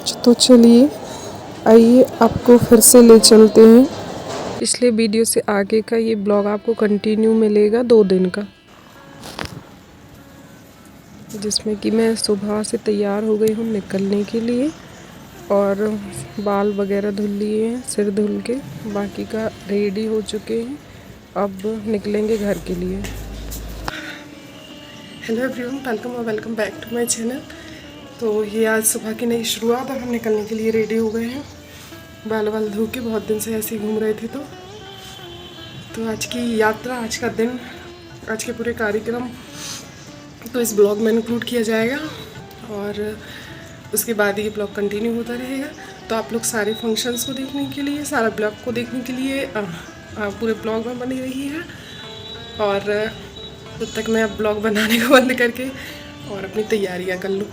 आज। तो चलिए आइए आपको फिर से ले चलते हैं। पिछले वीडियो से आगे का ये ब्लॉग आपको कंटिन्यू मिलेगा 2 दिन का, जिसमें कि मैं सुबह से तैयार हो गई हूँ निकलने के लिए और बाल वगैरह धुल लिए हैं, सिर धुल के बाकी का रेडी हो चुके हैं। अब निकलेंगे घर के लिए। Hello everyone, welcome back to my channel. तो ये आज सुबह की नई शुरुआत और हम निकलने के लिए रेडी हो गए हैं। बाल धो के बहुत दिन से ऐसे ही घूम रहे थे। तो आज की यात्रा, आज का दिन, आज के पूरे कार्यक्रम तो इस ब्लॉग में इंक्लूड किया जाएगा और उसके बाद ये ब्लॉग कंटिन्यू होता रहेगा। तो आप लोग सारे फंक्शंस को देखने के लिए, सारा ब्लॉग को देखने के लिए पूरे ब्लॉग में बनी रही है। और तब तक मैं अब ब्लॉग बनाने को बंद करके और अपनी तैयारियां कर लूँ।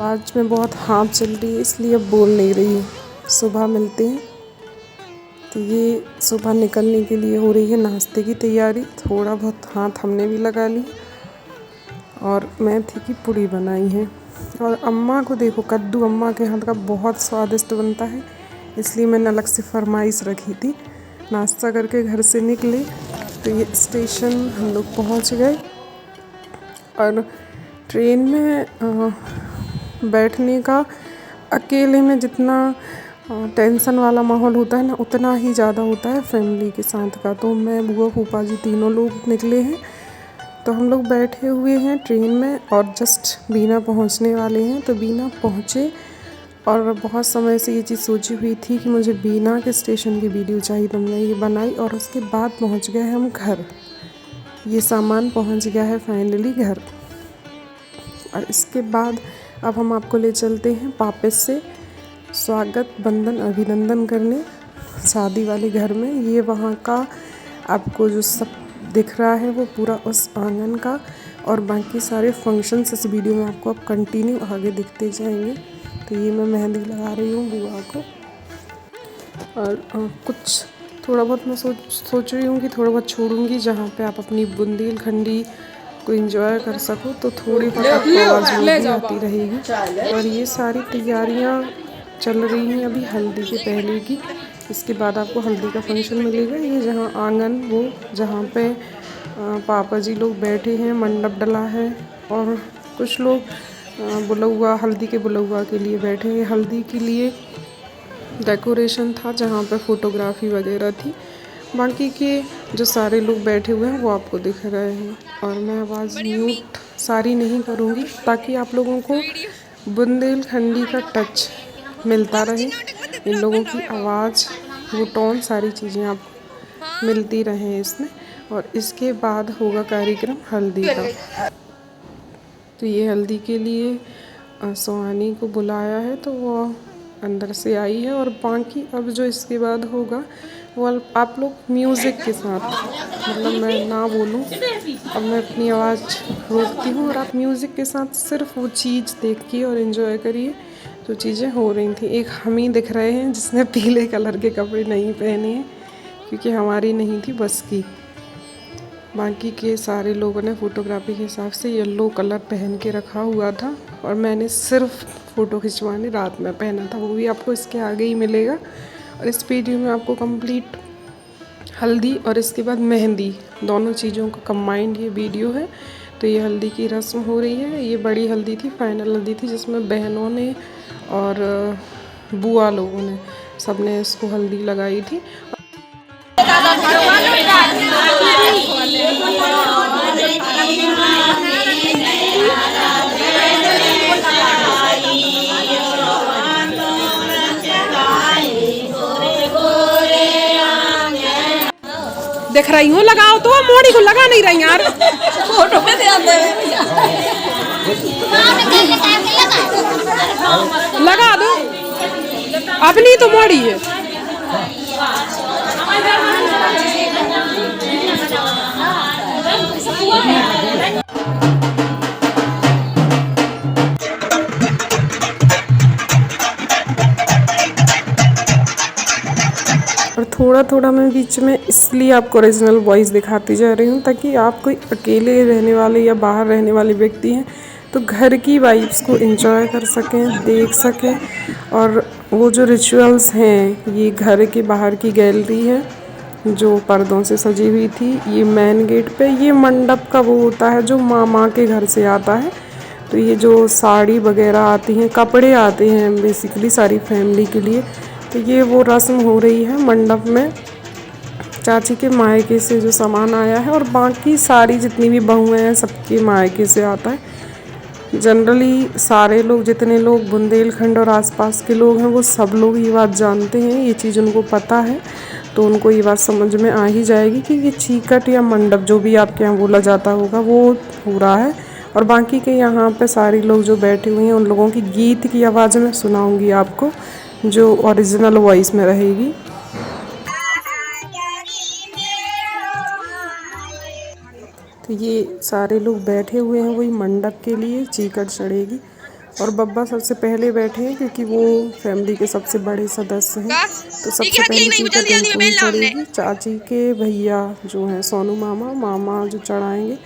आज मैं बहुत हाँफ चल रही है इसलिए अब बोल नहीं रही हूँ। सुबह मिलते हैं। तो ये सुबह निकलने के लिए हो रही है नाश्ते की तैयारी। थोड़ा बहुत हाथ हमने भी लगा ली और मेथी की पूड़ी बनाई है। और अम्मा को देखो, कद्दू अम्मा के हाथ का बहुत स्वादिष्ट बनता है, इसलिए मैंने अलग से फरमाइश रखी थी। नाश्ता करके घर से निकले तो ये स्टेशन हम लोग पहुंच गए। और ट्रेन में बैठने का अकेले में जितना टेंशन वाला माहौल होता है ना, उतना ही ज़्यादा होता है फैमिली के साथ का। तो मैं, बुआ, फूफा जी तीनों लोग निकले हैं। तो हम लोग बैठे हुए हैं ट्रेन में और जस्ट बीना पहुंचने वाले हैं। तो बीना पहुंचे और बहुत समय से ये चीज़ सोची हुई थी कि मुझे बीना के स्टेशन की वीडियो चाहिए, तो हमने ये बनाई। और उसके बाद पहुंच गए हम घर। ये सामान पहुंच गया है फाइनली घर। और इसके बाद अब हम आपको ले चलते हैं वापस से स्वागत, बंधन, अभिनंदन करने शादी वाले घर में। ये वहाँ का आपको जो सब दिख रहा है वो पूरा उस आंगन का, और बाकी सारे फंक्शंस इस वीडियो में आपको अब कंटिन्यू आगे दिखते जाएंगे। तो ये मैं मेहंदी लगा रही हूँ बुआ को। और कुछ थोड़ा बहुत मैं सोच रही हूँ कि थोड़ा बहुत छोड़ूंगी जहाँ पे आप अपनी बुंदेलखंडी को एंजॉय कर सको। तो थोड़ी बहुत आपको आवाज़ आती रहेगी। और ये सारी तैयारियाँ चल रही हैं अभी हल्दी के पहले की। इसके बाद आपको हल्दी का फंक्शन मिलेगा। ये जहाँ आंगन, वो जहाँ पे पापा जी लोग बैठे हैं, मंडप डला है और कुछ लोग बुलौआ, हल्दी के बुलौआ के लिए बैठे हैं। हल्दी के लिए डेकोरेशन था जहाँ पे फोटोग्राफी वगैरह थी। बाकी के जो सारे लोग बैठे हुए हैं वो आपको दिख रहे हैं। और मैं आवाज़ म्यूट सारी नहीं करूँगी ताकि आप लोगों को बुंदेलखंडी का टच मिलता रहे। इन लोगों की आवाज़, वो टोन, सारी चीज़ें आपको मिलती रहें इसमें। और इसके बाद होगा कार्यक्रम हल्दी का। तो ये हल्दी के लिए सुहानी को बुलाया है, तो वो अंदर से आई है। और बाकी अब जो इसके बाद होगा वो आप लोग म्यूज़िक के साथ, मतलब मैं ना बोलूँ, अब मैं अपनी आवाज़ रोकती हूँ और आप म्यूज़िक के साथ सिर्फ वो चीज़ देखिए और एंजॉय करिए। तो चीज़ें हो रही थी। एक हम ही दिख रहे हैं जिसने पीले कलर के कपड़े नहीं पहने हैं, क्योंकि हमारी नहीं थी बस की। बाकी के सारे लोगों ने फ़ोटोग्राफी के हिसाब से येलो कलर पहन के रखा हुआ था और मैंने सिर्फ फ़ोटो खिंचवाने रात में पहना था। वो भी आपको इसके आगे ही मिलेगा। और इस वीडियो में आपको कंप्लीट हल्दी और इसके बाद मेहंदी, दोनों चीज़ों का कंबाइंड ये वीडियो है। तो ये हल्दी की रस्म हो रही है। ये बड़ी हल्दी थी, फाइनल हल्दी थी, जिसमें बहनों ने और बुआ लोगों ने, सब ने इसको हल्दी लगाई थी। देख रही हूँ, लगाओ तो मोड़ी को लगा नहीं रही यार। फोटो पे ध्यान दे, लगा दो, अपनी तो मोड़ी है। और थोड़ा थोड़ा मैं बीच में इसलिए आपको ओरिजिनल वॉइस दिखाती जा रही हूँ ताकि आप कोई अकेले रहने वाले या बाहर रहने वाले व्यक्ति हैं तो घर की वाइब्स को एंजॉय कर सकें, देख सकें। और वो जो रिचुअल्स हैं, ये घर के बाहर की गैलरी है जो पर्दों से सजी हुई थी। ये मेन गेट पे ये मंडप का वो होता है जो मामा के घर से आता है। तो ये जो साड़ी वगैरह आती हैं, कपड़े आते हैं बेसिकली सारी फैमिली के लिए, तो ये वो रस्म हो रही है मंडप में। चाची के मायके से जो सामान आया है और बाकी सारी जितनी भी बहुएं हैं सबके मायके से आता है। जनरली सारे लोग, जितने लोग बुंदेलखंड और आसपास के लोग हैं, वो सब लोग ये बात जानते हैं, ये चीज़ उनको पता है। तो उनको ये बात समझ में आ ही जाएगी कि ये चीकट या मंडप जो भी आपके यहाँ बोला जाता होगा वो हो रहा है। और बाकी के यहाँ पे सारे लोग जो बैठे हुए हैं उन लोगों की गीत की आवाज़ में सुनाऊंगी आपको, जो ओरिजिनल वॉइस में रहेगी। तो ये सारे लोग बैठे हुए हैं वही मंडप के लिए, चीकट चढ़ेगी। और बब्बा सबसे पहले बैठे हैं क्योंकि वो फैमिली के सबसे बड़े सदस्य हैं। तो सबसे पहले चीकट उनको ही चढ़ेगी। चाची के भैया जो हैं सोनू मामा, मामा जो चढ़ाएंगे,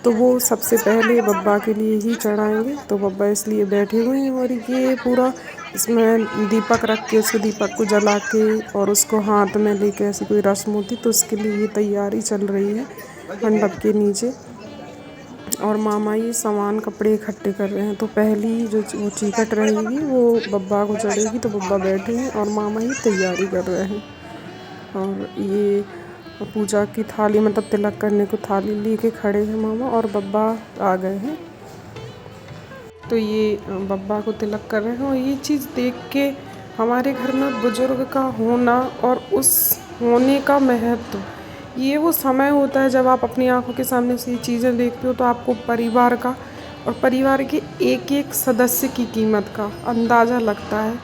तो वो सबसे पहले बब्बा के लिए ही चढ़ाएंगे। तो बब्बा इसलिए बैठे हुए हैं। और ये पूरा इसमें दीपक रख के, उसको दीपक को जला के और उसको हाथ में लेके ऐसी कोई रस्म होती, तो उसके लिए ये तैयारी चल रही है मंडप के नीचे। और मामा ये सामान कपड़े इकट्ठे कर रहे हैं। तो पहली जो वो चीकट रहेगी वो बब्बा को चढ़ेगी। तो बब्बा बैठे हैं और मामा ही तैयारी कर रहे हैं। और ये पूजा की थाली, मतलब तिलक करने को थाली लेके खड़े हैं मामा, और बब्बा आ गए हैं। तो ये बब्बा को तिलक कर रहे हैं। और ये चीज़ देख के हमारे घर में बुजुर्ग का होना और उस होने का महत्व, ये वो समय होता है जब आप अपनी आंखों के सामने से ये चीज़ें देखते हो, तो आपको परिवार का और परिवार के एक एक सदस्य की कीमत का अंदाज़ा लगता है।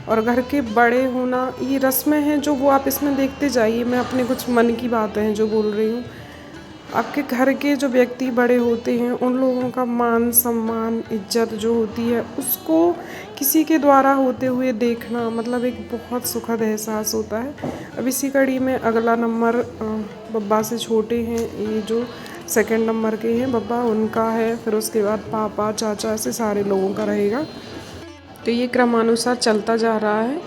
और घर के बड़े होना, ये रस्में हैं जो वो आप इसमें देखते जाइए। मैं अपने कुछ मन की बातें हैं जो बोल रही हूँ। आपके घर के जो व्यक्ति बड़े होते हैं उन लोगों का मान सम्मान, इज्जत जो होती है, उसको किसी के द्वारा होते हुए देखना मतलब एक बहुत सुखद एहसास होता है। अब इसी कड़ी में अगला नंबर बब्बा से छोटे हैं, ये जो सेकंड नंबर के हैं बब्बा, उनका है। फिर उसके बाद पापा, चाचा, ऐसे सारे लोगों का रहेगा। तो ये क्रमानुसार चलता जा रहा है।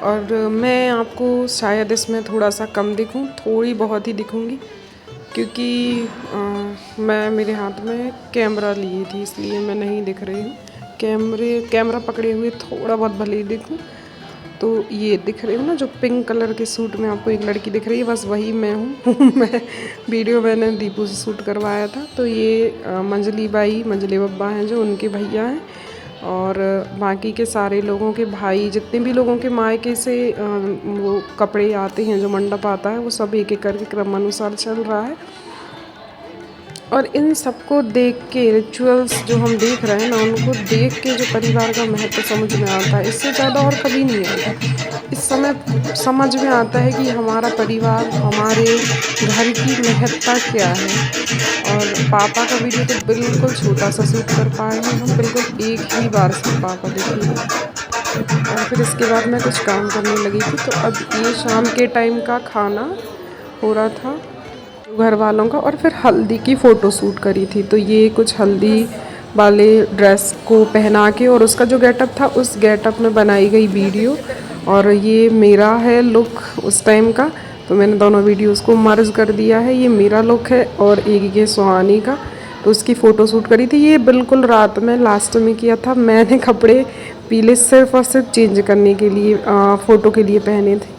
और मैं आपको शायद इसमें थोड़ा सा कम दिखूं, थोड़ी बहुत ही दिखूंगी, क्योंकि मैं मेरे हाथ में कैमरा लिए थी, इसलिए मैं नहीं दिख रही हूँ। कैमरा पकड़े हुए थोड़ा बहुत भले ही दिखूँ। तो ये दिख रही हूँ ना, जो पिंक कलर के सूट में आपको एक लड़की दिख रही है, बस वही मैं हूँ। मैं वीडियो मैंने दीपू से शूट करवाया था। तो ये मंजली बाई, मंजली बब्बा हैं जो उनके भैया हैं। और बाकी के सारे लोगों के भाई, जितने भी लोगों के मायके से वो कपड़े आते हैं, जो मंडप आता है, वो सब एक एक करके क्रमानुसार चल रहा है। और इन सबको देख के, रिचुअल्स जो हम देख रहे हैं ना, उनको देख के जो परिवार का महत्व समझ में आता है, इससे ज़्यादा और कभी नहीं आता। इस समय समझ में आता है कि हमारा परिवार, हमारे घर की महत्ता क्या है। और पापा का वीडियो तो बिल्कुल छोटा सा शूट कर पाए हैं हम, बिल्कुल एक ही बार से पापा दिखेंगे। और फिर इसके बाद मैं कुछ काम करने लगी थी। तो अब ये शाम के टाइम का खाना हो रहा था घर वालों का। और फिर हल्दी की फ़ोटो शूट करी थी। तो ये कुछ हल्दी वाले ड्रेस को पहना के और उसका जो गेटअप था, उस गेटअप में बनाई गई वीडियो। और ये मेरा है लुक उस टाइम का। तो मैंने दोनों वीडियोस को मर्ज कर दिया है। ये मेरा लुक है और एक ये सुहानी का। तो उसकी फ़ोटो शूट करी थी। ये बिल्कुल रात में लास्ट में किया था। मैंने कपड़े पीले सिर्फ और सिर्फ चेंज करने के लिए, फ़ोटो के लिए पहने थे।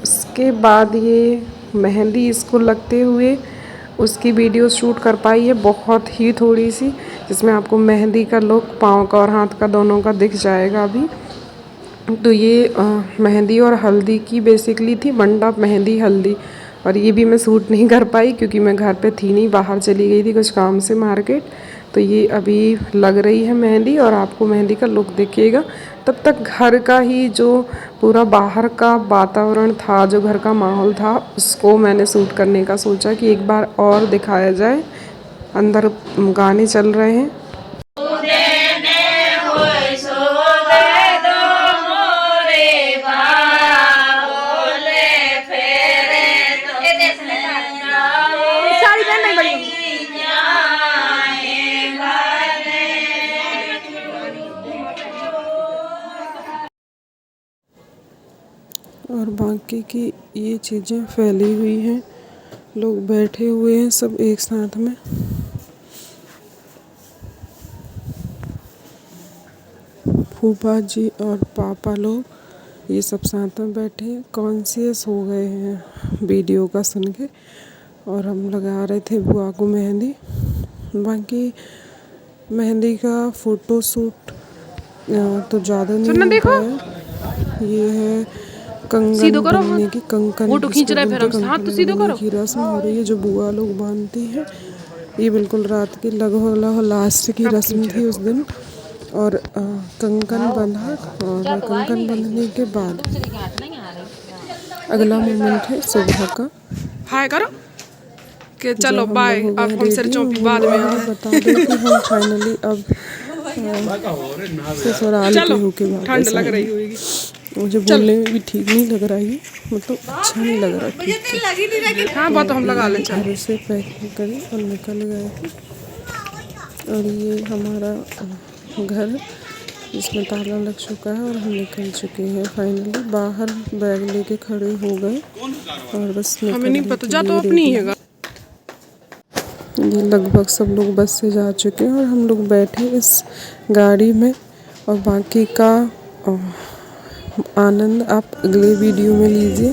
उसके बाद ये मेहंदी इसको लगते हुए उसकी वीडियो शूट कर पाई है, बहुत ही थोड़ी सी, जिसमें आपको मेहंदी का लुक पाँव का और हाथ का दोनों का दिख जाएगा अभी। तो ये मेहंदी और हल्दी की बेसिकली थी, मंडप, मेहंदी, हल्दी। और ये भी मैं शूट नहीं कर पाई क्योंकि मैं घर पे थी नहीं, बाहर चली गई थी कुछ काम से मार्केट। तो ये अभी लग रही है मेहंदी और आपको मेहंदी का लुक दिखेगा। तब तक घर का ही जो पूरा बाहर का वातावरण था, जो घर का माहौल था, उसको मैंने शूट करने का सोचा कि एक बार और दिखाया जाए। अंदर गाने चल रहे हैं। और बाकी की ये चीज़ें फैली हुई हैं, लोग बैठे हुए हैं सब एक साथ में। फूफा जी और पापा लोग ये सब साथ में बैठे हैं, कॉन्शियस हो गए हैं वीडियो का सुन के। और हम लगा रहे थे बुआ को मेहंदी। बाकी मेहंदी का फ़ोटो शूट तो ज़्यादा नहीं हो पाया। ये है कंगन बनने की, कंकन की रस्म हो रही है जो बुआ लोग बांधती हैं। ये बिल्कुल रात की लगभग लास्ट की रस्म थी उस दिन। और कंकन बंधा, और कंकन बंधने के बाद अगला मोमेंट है सुबह का। हाय करो कि चलो बाय, अब हमसे चौंपी बाद में बता दें कि हम फाइनली अब ससुराल के होके ठंड लग रही होगी। मुझे बोलने में भी ठीक नहीं लग रहा है, मतलब अच्छा नहीं लग रहा। ठीक, हाँ बात तो हम लगा लें। घर से पैकिंग करी और निकल गए थे। और ये हमारा घर इसमें ताला लग चुका है और हम निकल चुके हैं फाइनली। बाहर बैग लेके खड़े हो गए और बस हमें नहीं पता जा तो अपनी है। ये लगभग सब लोग बस से जा चुके हैं और हम लोग बैठे इस गाड़ी में। और बाकी का आनंद आप अगले वीडियो में लीजिए।